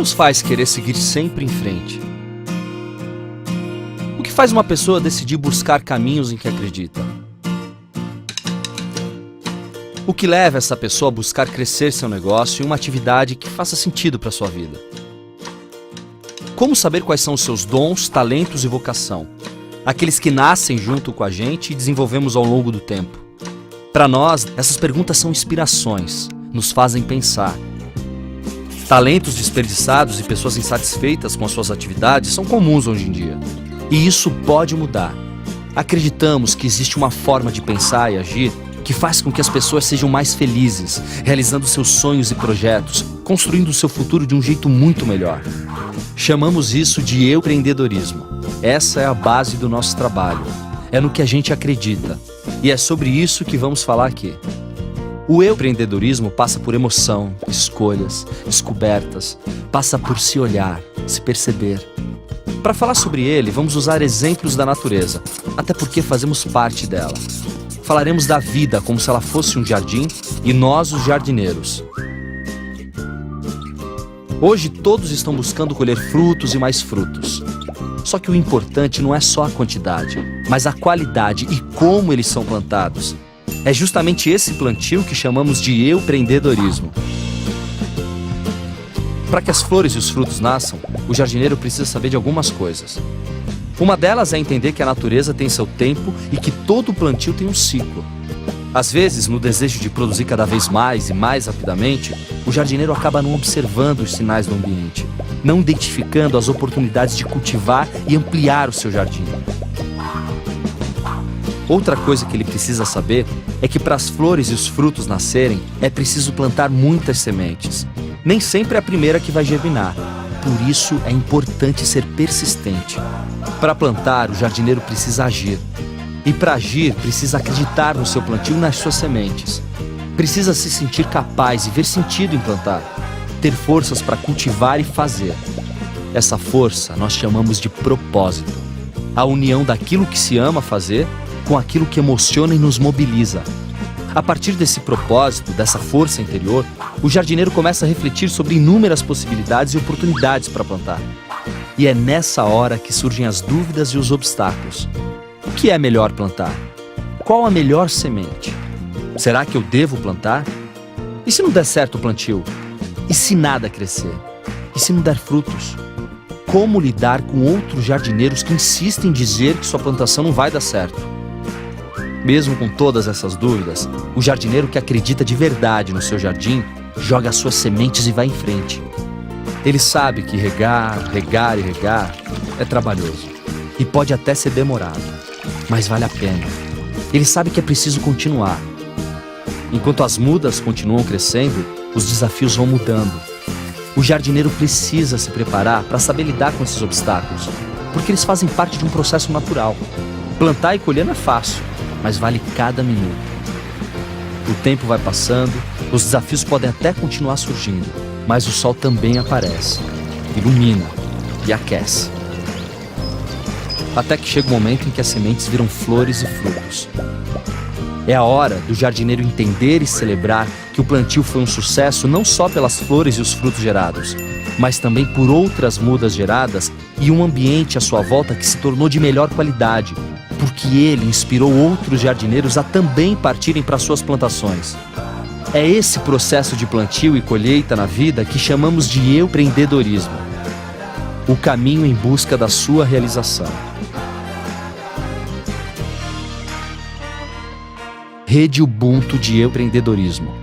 nos faz querer seguir sempre em frente? O que faz uma pessoa decidir buscar caminhos em que acredita? O que leva essa pessoa a buscar crescer seu negócio em uma atividade que faça sentido para sua vida? Como saber quais são os seus dons, talentos e vocação? Aqueles que nascem junto com a gente e desenvolvemos ao longo do tempo. Para nós, essas perguntas são inspirações, nos fazem pensar. Talentos desperdiçados e pessoas insatisfeitas com as suas atividades são comuns hoje em dia. E isso pode mudar. Acreditamos que existe uma forma de pensar e agir que faz com que as pessoas sejam mais felizes, realizando seus sonhos e projetos, construindo o seu futuro de um jeito muito melhor. Chamamos isso de empreendedorismo. Essa é a base do nosso trabalho. É no que a gente acredita. E é sobre isso que vamos falar aqui. O empreendedorismo passa por emoção, escolhas, descobertas, passa por se olhar, se perceber. Para falar sobre ele, vamos usar exemplos da natureza, até porque fazemos parte dela. Falaremos da vida como se ela fosse um jardim e nós os jardineiros. Hoje todos estão buscando colher frutos e mais frutos. Só que o importante não é só a quantidade, mas a qualidade e como eles são plantados. É justamente esse plantio que chamamos de empreendedorismo. Para que as flores e os frutos nasçam, o jardineiro precisa saber de algumas coisas. Uma delas é entender que a natureza tem seu tempo e que todo plantio tem um ciclo. Às vezes, no desejo de produzir cada vez mais e mais rapidamente, o jardineiro acaba não observando os sinais do ambiente, não identificando as oportunidades de cultivar e ampliar o seu jardim. Outra coisa que ele precisa saber é que para as flores e os frutos nascerem, é preciso plantar muitas sementes. Nem sempre é a primeira que vai germinar. Por isso é importante ser persistente. Para plantar, o jardineiro precisa agir. E para agir, precisa acreditar no seu plantio e nas suas sementes. Precisa se sentir capaz e ver sentido em plantar. Ter forças para cultivar e fazer. Essa força nós chamamos de propósito. A união daquilo que se ama fazer com aquilo que emociona e nos mobiliza. A partir desse propósito, dessa força interior, o jardineiro começa a refletir sobre inúmeras possibilidades e oportunidades para plantar. E é nessa hora que surgem as dúvidas e os obstáculos. O que é melhor plantar? Qual a melhor semente? Será que eu devo plantar? E se não der certo o plantio? E se nada crescer? E se não der frutos? Como lidar com outros jardineiros que insistem em dizer que sua plantação não vai dar certo? Mesmo com todas essas dúvidas, o jardineiro que acredita de verdade no seu jardim, joga as suas sementes e vai em frente. Ele sabe que regar é trabalhoso e pode até ser demorado, mas vale a pena. Ele sabe que é preciso continuar. Enquanto as mudas continuam crescendo, os desafios vão mudando. O jardineiro precisa se preparar para saber lidar com esses obstáculos, porque eles fazem parte de um processo natural. Plantar e colher não é fácil, mas vale cada minuto. O tempo vai passando, os desafios podem até continuar surgindo, mas o sol também aparece, ilumina e aquece. Até que chega o momento em que as sementes viram flores e frutos. É a hora do jardineiro entender e celebrar que o plantio foi um sucesso não só pelas flores e os frutos gerados, mas também por outras mudas geradas e um ambiente à sua volta que se tornou de melhor qualidade, porque ele inspirou outros jardineiros a também partirem para suas plantações. É esse processo de plantio e colheita na vida que chamamos de empreendedorismo. O caminho em busca da sua realização. Rede Ubuntu de Empreendedorismo.